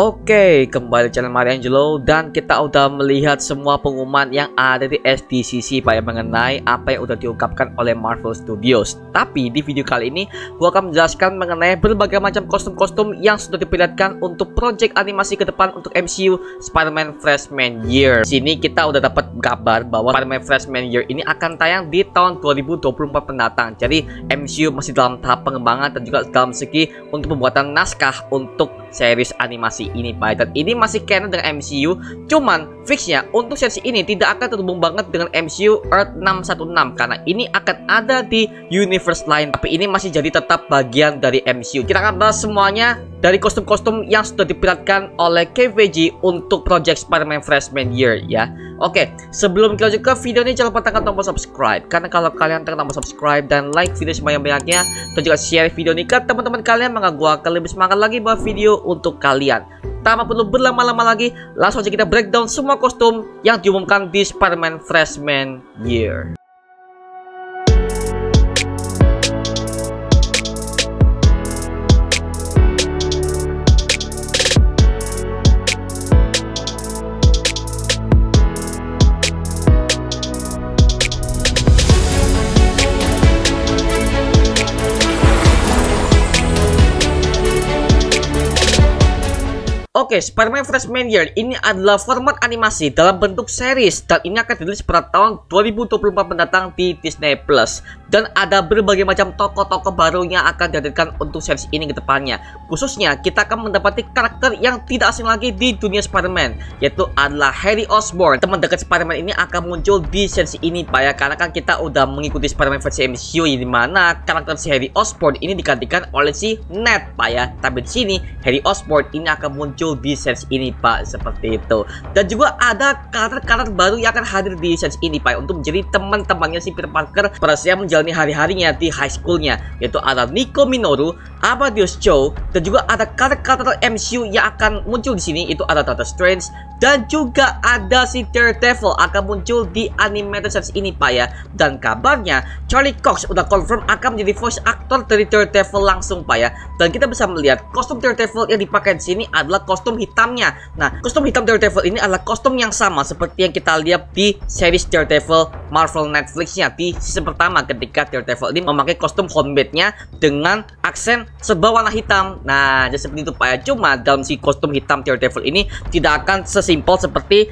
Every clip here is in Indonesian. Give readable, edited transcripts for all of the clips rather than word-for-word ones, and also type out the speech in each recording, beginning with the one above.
Oke, kembali channel Mariangelo dan kita udah melihat semua pengumuman yang ada di SDCC Pak ya, mengenai apa yang udah diungkapkan oleh Marvel Studios. Tapi di video kali ini gua akan menjelaskan mengenai berbagai macam kostum-kostum yang sudah diperlihatkan untuk project animasi ke depan untuk MCU Spider-Man Freshman Year. Di sini kita udah dapat kabar bahwa Spider-Man Freshman Year ini akan tayang di tahun 2024 mendatang. Jadi MCU masih dalam tahap pengembangan dan juga dalam segi untuk pembuatan naskah untuk series animasi ini Pak. Dan ini masih canon dengan MCU, cuman fixnya untuk series ini tidak akan terhubung banget dengan MCU Earth 616 karena ini akan ada di universe lain, tapi ini masih jadi tetap bagian dari MCU. Kita akan bahas semuanya dari kostum-kostum yang sudah diperlihatkan oleh KVG untuk project Spider-Man Freshman Year ya. Oke, sebelum kita lanjut ke video ini jangan lupa tekan tombol subscribe, karena kalau kalian tekan tombol subscribe dan like video sebanyak-banyaknya dan juga share video ini ke teman-teman kalian, maka gua akan lebih semangat lagi buat video untuk kalian. Tanpa perlu berlama-lama lagi, langsung aja kita breakdown semua kostum yang diumumkan di Spider-Man Freshman Year. Oke, Spider-Man Freshman Year ini adalah format animasi dalam bentuk series dan ini akan dirilis pada tahun 2024 mendatang di Disney Plus. Dan ada berbagai macam tokoh-tokoh baru yang akan dihadirkan untuk series ini ke depannya. Khususnya kita akan mendapati karakter yang tidak asing lagi di dunia Spider-Man, yaitu adalah Harry Osborn. Teman dekat Spider-Man ini akan muncul di series ini Pak ya, karena kan kita udah mengikuti Spider-Man versi MCU di mana karakter si Harry Osborn ini digantikan oleh si Ned Pak ya. Tapi di sini Harry Osborn ini akan muncul di series ini Pak, seperti itu. Dan juga ada karakter-karakter baru yang akan hadir di series ini Pak untuk menjadi teman-temannya si Peter Parker pada saat menjalani hari-harinya di high schoolnya, yaitu ada Nico Minoru, Amadeus Cho, dan juga ada karakter-karakter MCU yang akan muncul di sini, itu ada Doctor Strange dan juga ada si Daredevil akan muncul di animated series ini Pak ya. Dan kabarnya Charlie Cox udah confirm akan menjadi voice actor dari Daredevil langsung Pak ya. Dan kita bisa melihat kostum Daredevil yang dipakai di sini adalah kostum hitamnya. Nah, kostum hitam Daredevil ini adalah kostum yang sama seperti yang kita lihat di series Daredevil Marvel Netflix-nya di season pertama, ketika Daredevil ini memakai kostum homemade-nya dengan aksen serba warna hitam. Nah, jadi seperti itu Pak ya. Cuma dalam si kostum hitam Daredevil ini tidak akan sesimpel seperti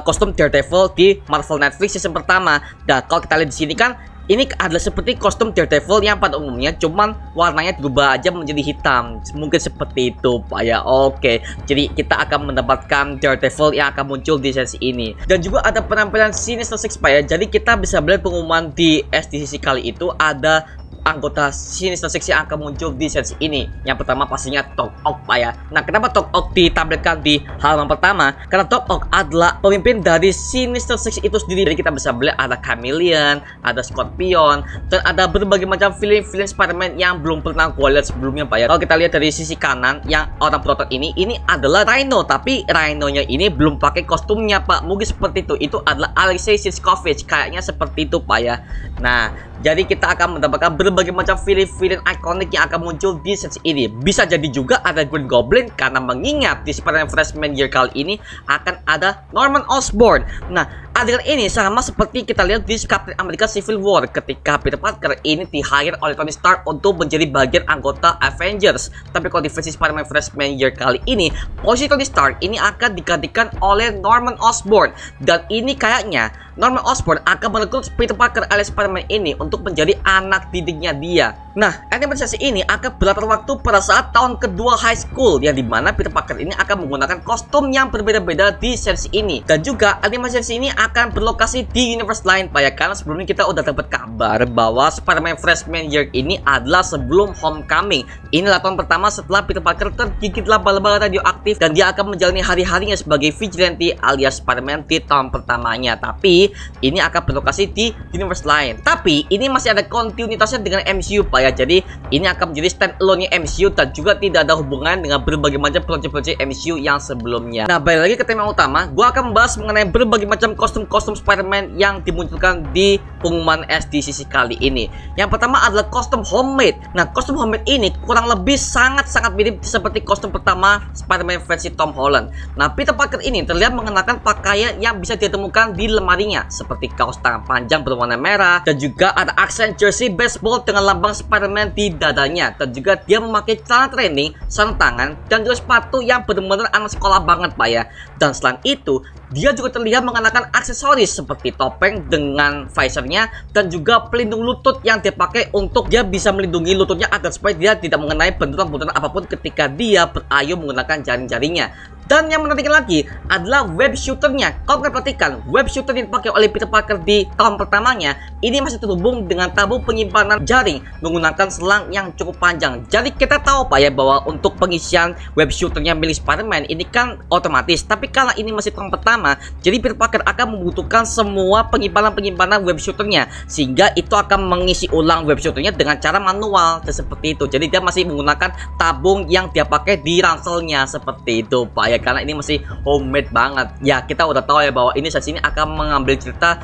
kostum Daredevil di Marvel Netflix season pertama. Dan kalau kita lihat di sini kan ini adalah seperti kostum Daredevil yang pada umumnya cuman warnanya berubah aja menjadi hitam. Mungkin seperti itu Pak ya. Oke, jadi kita akan mendapatkan Daredevil yang akan muncul di sesi ini. Dan juga ada penampilan Sinister Six Pak ya. Jadi kita bisa melihat pengumuman di SDCC kali itu ada anggota Sinister Six yang akan muncul di series ini. Yang pertama pastinya Doc Ock Pak ya. Nah, kenapa Doc Ock ditampilkan di halaman pertama? Karena Doc Ock adalah pemimpin dari Sinister Six itu sendiri. Jadi kita bisa melihat ada Chameleon, ada Scorpion, dan ada berbagai macam villain Spider-Man yang belum pernah gue lihat sebelumnya Pak ya. Kalau kita lihat dari sisi kanan yang orang protot ini adalah Rhino, tapi Rhino-nya ini belum pakai kostumnya Pak. Mungkin seperti itu. Itu adalah Alexei Shishkovich, kayaknya seperti itu Pak ya. Nah, jadi kita akan mendapatkan berbagai macam villain ikonik yang akan muncul di series ini. Bisa jadi juga ada Green Goblin, karena mengingat di Spider-Man Freshman Year kali ini akan ada Norman Osborn. Nah, adegan ini sama seperti kita lihat di Captain America Civil War ketika Peter Parker ini di-hire oleh Tony Stark untuk menjadi bagian anggota Avengers. Tapi kalau di versi Spider-Man Freshman Year kali ini, posisi Tony Stark ini akan digantikan oleh Norman Osborn. Dan ini kayaknya Norman Osborn akan merekrut Peter Parker alias Spider-Man ini untuk menjadi anak didiknya dia. Nah, animasi ini akan berlatar waktu pada saat tahun kedua high school, yang dimana Peter Parker ini akan menggunakan kostum yang berbeda-beda di series ini. Dan juga animasi ini akan berlokasi di universe lain Pak ya, karena sebelumnya kita udah dapat kabar bahwa Spider-Man Freshman Year ini adalah sebelum Homecoming. Inilah tahun pertama setelah Peter Parker tergigit laba-laba radioaktif dan dia akan menjalani hari-harinya sebagai vigilante alias Spider-Man di tahun pertamanya. Tapi ini akan berlokasi di universe lain. Tapi ini masih ada kontinuitasnya dengan MCU Pak ya. ya. Jadi ini akan menjadi stand-alone-nya MCU dan juga tidak ada hubungan dengan berbagai macam proyek-proyek MCU yang sebelumnya. Nah, balik lagi ke tema utama, gue akan membahas mengenai berbagai macam kostum-kostum Spider-Man yang dimunculkan di pengumuman SDCC kali ini. Yang pertama adalah kostum homemade. Nah, kostum homemade ini kurang lebih sangat-sangat mirip seperti kostum pertama Spider-Man versi Tom Holland. Nah, Peter Parker ini terlihat mengenakan pakaian yang bisa ditemukan di lemarinya, seperti kaos tangan panjang berwarna merah, dan juga ada aksen jersey baseball dengan lambang Spider-Man di dadanya, dan juga dia memakai celana training, sarung tangan, dan juga sepatu yang benar-benar anak sekolah banget Pak ya. Dan selain itu, dia juga terlihat mengenakan aksesoris seperti topeng dengan visornya dan juga pelindung lutut yang dia pakai untuk dia bisa melindungi lututnya agar supaya dia tidak mengenai benturan-benturan apapun ketika dia berayun menggunakan jaring-jaringnya. Dan yang menarik lagi adalah web shooternya. Kalau kalian perhatikan, web shooter yang dipakai oleh Peter Parker di tahun pertamanya ini masih terhubung dengan tabung penyimpanan jaring menggunakan selang yang cukup panjang. Jadi kita tahu Pak ya bahwa untuk pengisian web shooternya milik Spider-Man ini kan otomatis. Tapi karena ini masih tahun pertama, jadi Peter Parker akan membutuhkan semua penyimpanan web shooternya, sehingga itu akan mengisi ulang web shooternya dengan cara manual seperti itu. Jadi dia masih menggunakan tabung yang dia pakai di ranselnya seperti itu Pak ya. Karena ini masih homemade banget ya. Kita udah tahu ya bahwa ini saat ini akan mengambil cerita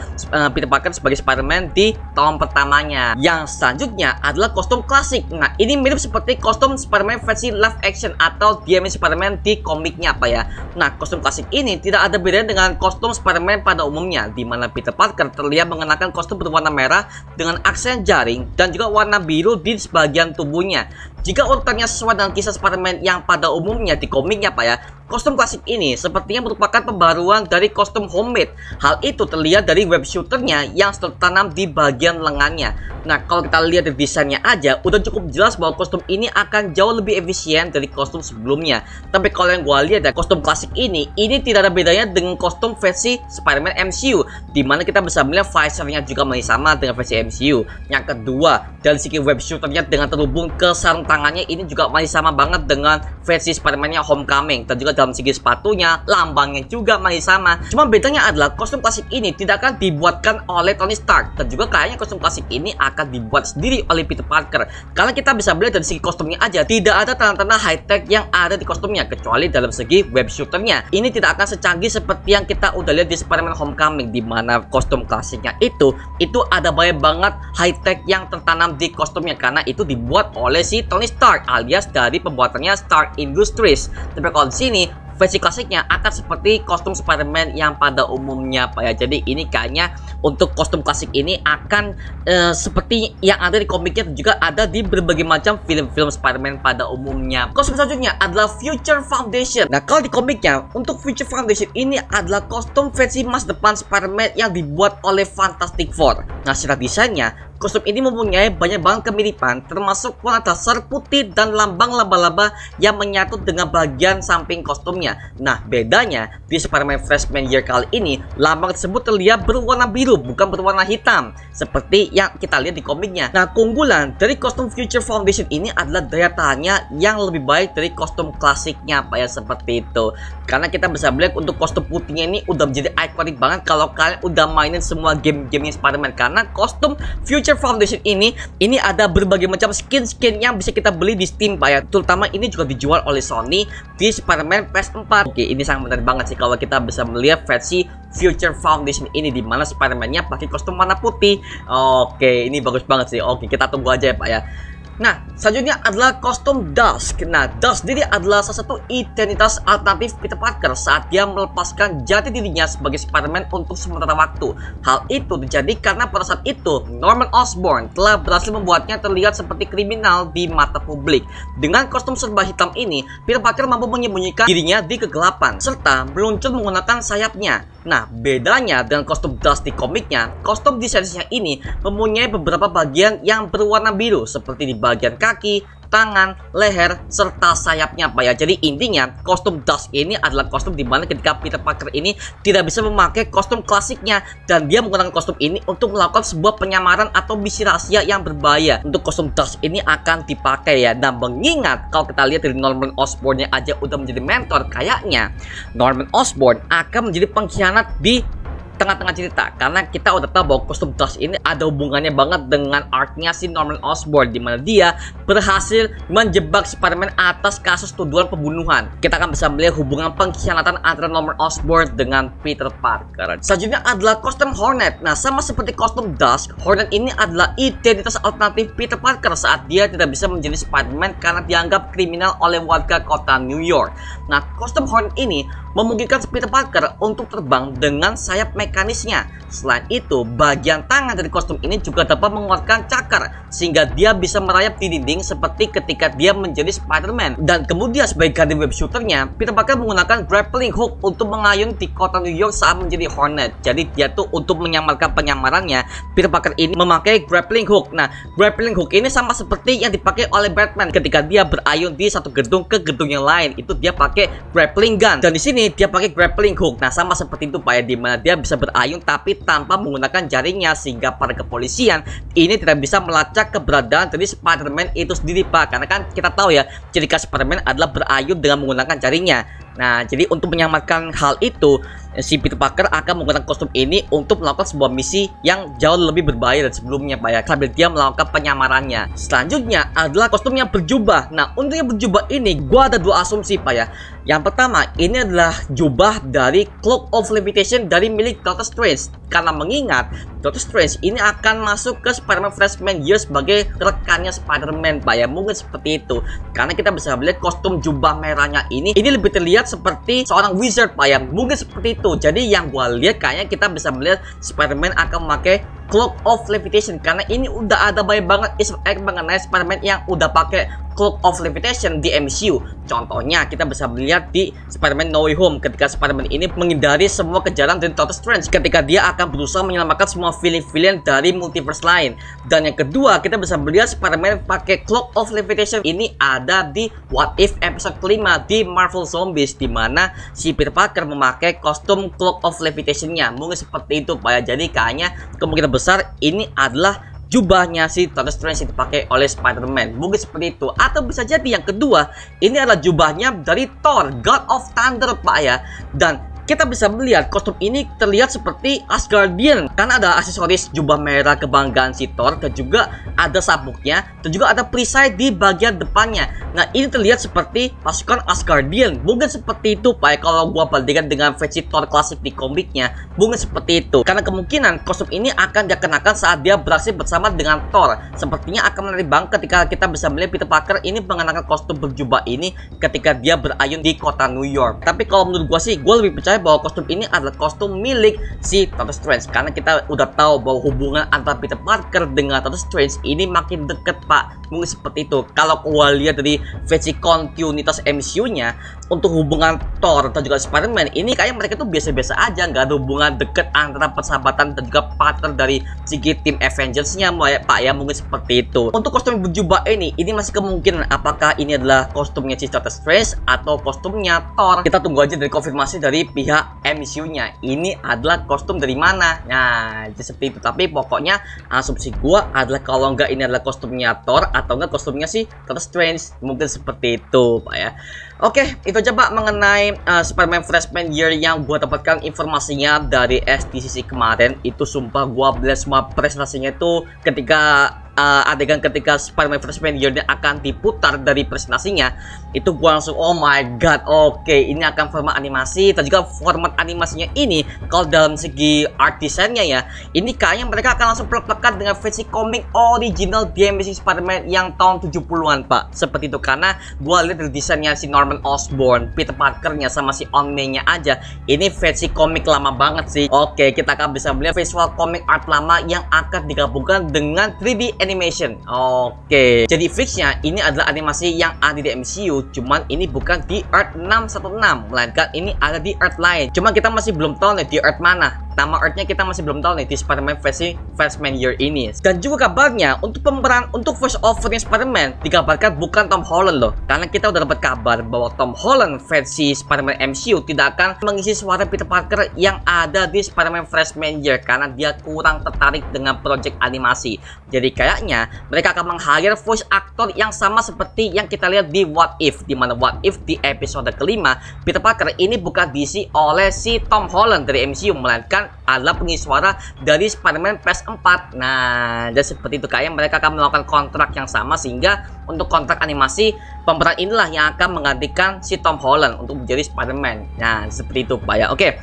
Peter Parker sebagai Spider-Man di tahun pertamanya. Yang selanjutnya adalah kostum klasik. Nah, ini mirip seperti kostum Spider-Man versi live action atau The Amazing Spider-Man di komiknya Pak ya. Nah, kostum klasik ini tidak ada bedanya dengan kostum Spider-Man pada umumnya, di mana Peter Parker terlihat mengenakan kostum berwarna merah dengan aksen jaring dan juga warna biru di sebagian tubuhnya. Jika urutannya sesuai dengan kisah Spider-Man yang pada umumnya di komiknya Pak ya, kostum klasik ini sepertinya merupakan pembaruan dari kostum homemade. Hal itu terlihat dari web shooternya yang tertanam di bagian lengannya. Nah, kalau kita lihat dari desainnya aja udah cukup jelas bahwa kostum ini akan jauh lebih efisien dari kostum sebelumnya. Tapi kalau yang gue lihat dari kostum klasik ini tidak ada bedanya dengan kostum versi Spider-Man MCU, dimana kita bisa melihat visornya juga masih sama dengan versi MCU. Yang kedua, dari segi web shooternya dengan terhubung ke sarung tangannya ini juga masih sama banget dengan versi Spider-Man-nya Homecoming, dan juga dalam segi sepatunya, lambangnya juga masih sama. Cuma bedanya adalah kostum klasik ini tidak akan dibuatkan oleh Tony Stark, dan juga kayaknya kostum klasik ini akan dibuat sendiri oleh Peter Parker. Karena kita bisa melihat dari segi kostumnya aja tidak ada tanda-tanda high-tech yang ada di kostumnya, kecuali dalam segi web shooternya. Ini tidak akan secanggih seperti yang kita udah lihat di Spider-Man Homecoming, di mana kostum klasiknya itu ada banyak banget high-tech yang tertanam di kostumnya, karena itu dibuat oleh si Tony Stark alias dari pembuatannya Stark Industries. Tapi kalau di sini versi klasiknya akan seperti kostum Spider-Man yang pada umumnya Pak ya. Jadi ini kayaknya untuk kostum klasik ini akan seperti yang ada di komiknya dan juga ada di berbagai macam film-film Spider-Man pada umumnya. Kostum selanjutnya adalah Future Foundation. Nah, kalau di komiknya untuk Future Foundation ini adalah kostum versi masa depan Spider-Man yang dibuat oleh Fantastic Four. Nah, secara desainnya kostum ini mempunyai banyak banget kemiripan, termasuk warna dasar putih dan lambang laba-laba yang menyatu dengan bagian samping kostumnya. Nah, bedanya di Spider-Man Freshman Year kali ini, lambang tersebut terlihat berwarna biru, bukan berwarna hitam, seperti yang kita lihat di komiknya. Nah, keunggulan dari kostum Future Foundation ini adalah daya tahannya yang lebih baik dari kostum klasiknya Pak ya, seperti itu. Karena kita bisa melihat untuk kostum putihnya ini udah menjadi ikonik banget kalau kalian udah mainin semua game-gamenya Spider-Man. Karena kostum Future Foundation ini ada berbagai macam skin yang bisa kita beli di Steam Pak ya. Terutama ini juga dijual oleh Sony di Spider-Man PS4. Oke, ini sangat menarik banget sih kalau kita bisa melihat versi Future Foundation ini, di mana Spider-Man-nya pakai kostum warna putih. Oke, ini bagus banget sih. Oke, kita tunggu aja ya Pak ya. Nah, selanjutnya adalah kostum Dusk. Nah, Dusk sendiri adalah salah satu identitas alternatif Peter Parker saat dia melepaskan jati dirinya sebagai Spider-Man untuk sementara waktu. Hal itu terjadi karena pada saat itu Norman Osborn telah berhasil membuatnya terlihat seperti kriminal di mata publik. Dengan kostum serba hitam ini, Peter Parker mampu menyembunyikan dirinya di kegelapan serta meluncur menggunakan sayapnya. Nah, bedanya dengan kostum Dusk di komiknya, kostum desainnya ini mempunyai beberapa bagian yang berwarna biru seperti di bagian kaki, tangan, leher, serta sayapnya Pak ya. Jadi intinya kostum Dusk ini adalah kostum dimana ketika Peter Parker ini tidak bisa memakai kostum klasiknya, dan dia menggunakan kostum ini untuk melakukan sebuah penyamaran atau misi rahasia yang berbahaya. Untuk kostum Dusk ini akan dipakai ya. Dan mengingat kalau kita lihat dari Norman Osborn yang aja udah menjadi mentor, kayaknya Norman Osborn akan menjadi pengkhianat di tengah-tengah cerita, karena kita udah tahu bahwa kostum Dust ini ada hubungannya banget dengan arc-nya si Norman Osborn, di mana dia berhasil menjebak Spider-Man atas kasus tuduhan pembunuhan. Kita akan bisa melihat hubungan pengkhianatan antara Norman Osborn dengan Peter Parker. Selanjutnya adalah kostum Hornet. Nah, sama seperti kostum Dust, Hornet ini adalah identitas alternatif Peter Parker saat dia tidak bisa menjadi Spider-Man karena dianggap kriminal oleh warga kota New York. Nah, kostum Hornet ini memungkinkan Peter Parker untuk terbang dengan sayap mekanisnya. Selain itu, bagian tangan dari kostum ini juga dapat mengeluarkan cakar sehingga dia bisa merayap di dinding seperti ketika dia menjadi Spider-Man. Dan kemudian sebagai guardian web shooternya, Peter Parker menggunakan grappling hook untuk mengayun di kota New York saat menjadi Hornet. Jadi dia tuh untuk menyamarkan penyamarannya, Peter Parker ini memakai grappling hook. Nah, grappling hook ini sama seperti yang dipakai oleh Batman ketika dia berayun di satu gedung ke gedung yang lain. Itu dia pakai grappling gun. Dan di sini dia pakai grappling hook. Nah, sama seperti itu Pak ya, dimana dia bisa berayun tapi tanpa menggunakan jaringnya, sehingga para kepolisian ini tidak bisa melacak keberadaan dari Spider-Man itu sendiri Pak. Karena kan kita tahu ya, ciri khas Spider-Man adalah berayun dengan menggunakan jaringnya. Nah, jadi untuk menyamarkan hal itu, si Peter Parker akan menggunakan kostum ini untuk melakukan sebuah misi yang jauh lebih berbahaya dari sebelumnya Pak ya, sambil dia melakukan penyamarannya. Selanjutnya adalah kostum yang berjubah. Nah, untuk yang berjubah ini gua ada dua asumsi Pak ya. Yang pertama, ini adalah jubah dari Cloak of Levitation dari milik Doctor Strange. Karena mengingat Doctor Strange ini akan masuk ke Spider-Man Freshman Year sebagai rekannya Spider-Man Pak ya, mungkin seperti itu. Karena kita bisa melihat kostum jubah merahnya ini lebih terlihat seperti seorang wizard Pak ya, mungkin seperti itu. Jadi yang gua lihat kayaknya kita bisa melihat Spider-Man akan memakai Cloak of Levitation, karena ini udah ada banyak banget Easter egg mengenai Spider-Man yang udah pakai Cloak of Levitation di MCU. Contohnya kita bisa melihat di Spider-Man No Way Home ketika Spider-Man ini menghindari semua kejaran dari Doctor Strange ketika dia akan berusaha menyelamatkan semua villain-villain dari multiverse lain. Dan yang kedua, kita bisa melihat Spider-Man pakai Cloak of Levitation ini ada di What If episode kelima di Marvel Zombies, di mana si Peter Parker memakai kostum Cloak of Levitation-nya. Mungkin seperti itu Pak ya. Jadi kayaknya kemungkinan besar ini adalah jubahnya si Doctor Strange yang dipakai oleh Spider-Man. Mungkin seperti itu. Atau bisa jadi yang kedua, ini adalah jubahnya dari Thor, God of Thunder Pak ya. Dan kita bisa melihat kostum ini terlihat seperti Asgardian karena ada aksesoris jubah merah kebanggaan si Thor, dan juga ada sabuknya, dan juga ada perisai di bagian depannya. Nah, ini terlihat seperti pasukan Asgardian. Mungkin seperti itu Pak ya, kalau gua bandingkan dengan versi Thor klasik di komiknya. Mungkin seperti itu. Karena kemungkinan kostum ini akan dikenakan saat dia beraksi bersama dengan Thor. Sepertinya akan menarik banget ketika kita bisa melihat Peter Parker ini mengenakan kostum berjubah ini ketika dia berayun di kota New York. Tapi kalau menurut gua sih, gua lebih percaya bahwa kostum ini adalah kostum milik si Doctor Strange, karena kita udah tahu bahwa hubungan antara Peter Parker dengan Doctor Strange ini makin deket Pak. Mungkin seperti itu. Kalau gua lihat dari versi kontinuitas MCU-nya, untuk hubungan Thor dan juga Spider-Man ini kayak mereka tuh biasa-biasa aja, nggak ada hubungan deket antara persahabatan dan juga partner dari segi tim Avengers-nya Pak ya. Mungkin seperti itu. Untuk kostum berjubah ini masih kemungkinan apakah ini adalah kostumnya si Doctor Strange atau kostumnya Thor. Kita tunggu aja dari konfirmasi dari pihak MCU-nya. Ini adalah kostum dari mana? Nah, seperti itu. Tapi pokoknya asumsi gua adalah kalau nggak ini adalah kostumnya Thor atau enggak kostumnya si Doctor Strange. Mungkin seperti itu Pak ya. Oke, itu aja Pak mengenai Spider-Man Freshman Year yang gua dapatkan informasinya dari SDCC kemarin. Itu sumpah gua beli semua presentasinya itu ketika adegan ketika Spider-Man Freshman Year akan diputar dari presentasinya, itu gua langsung oh my god, oke, ini akan format animasi. Dan juga format animasinya ini kalau dalam segi art desainnya ya, ini kayaknya mereka akan langsung plek-plekan dengan versi komik original The Amazing Spider-Man yang tahun 70-an Pak. Seperti itu, karena gua lihat dari desainnya si Norman Osborn, Peter Parker-nya sama si Aunt May-nya aja, ini versi komik lama banget sih. Oke, kita akan bisa melihat visual komik art lama yang akan digabungkan dengan 3D animation. Oke, jadi fixnya ini adalah animasi yang ada di MCU, cuman ini bukan di Earth 616, melainkan ini ada di Earth lain. Cuma kita masih belum tahu nih di Earth mana. Nama Earth-nya kita masih belum tahu nih di Spider-Man versi Freshman Year ini. Dan juga kabarnya untuk pemeran untuk voice over Spider-Man dikabarkan bukan Tom Holland loh. Karena kita udah dapat kabar bahwa Tom Holland versi Spider-Man MCU tidak akan mengisi suara Peter Parker yang ada di Spider-Man Freshman Year karena dia kurang tertarik dengan project animasi. Jadi kayaknya mereka akan meng-hire voice actor yang sama seperti yang kita lihat di What If, di mana What If di episode kelima Peter Parker ini bukan diisi oleh si Tom Holland dari MCU, melainkan dan adalah pengisi suara dari Spider-Man PS4. Nah, dan seperti itu kayaknya mereka akan melakukan kontrak yang sama, sehingga untuk kontrak animasi pemeran inilah yang akan menggantikan si Tom Holland untuk menjadi Spider-Man. Nah, seperti itu Pak ya. Oke.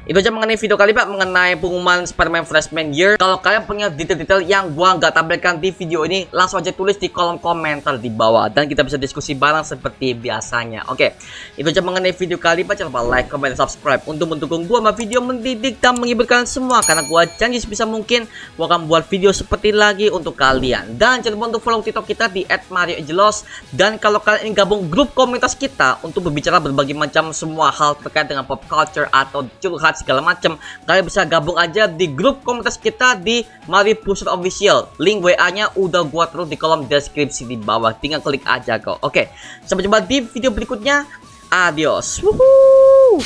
Itu aja mengenai video kali Pak, mengenai pengumuman Spider-Man Freshman Year. Kalau kalian punya detail-detail yang gua nggak tampilkan di video ini, langsung aja tulis di kolom komentar di bawah, dan kita bisa diskusi bareng seperti biasanya. Oke, itu aja mengenai video kali Pak. Jangan lupa like, comment, dan subscribe untuk mendukung gua sama video mendidik dan menghibur kalian semua, karena gua janji sebisa mungkin gua akan buat video seperti lagi untuk kalian. Dan jangan lupa untuk follow TikTok kita di @marioangelos. Dan kalau kalian ingin gabung grup komunitas kita untuk berbicara berbagai macam semua hal terkait dengan pop culture atau curhat segala macam, kalian bisa gabung aja di grup komunitas kita di Mario Pusher Official. Link WA-nya udah gua taruh di kolom deskripsi di bawah, tinggal klik aja kok. Oke, sampai jumpa di video berikutnya. Adios. Woohoo.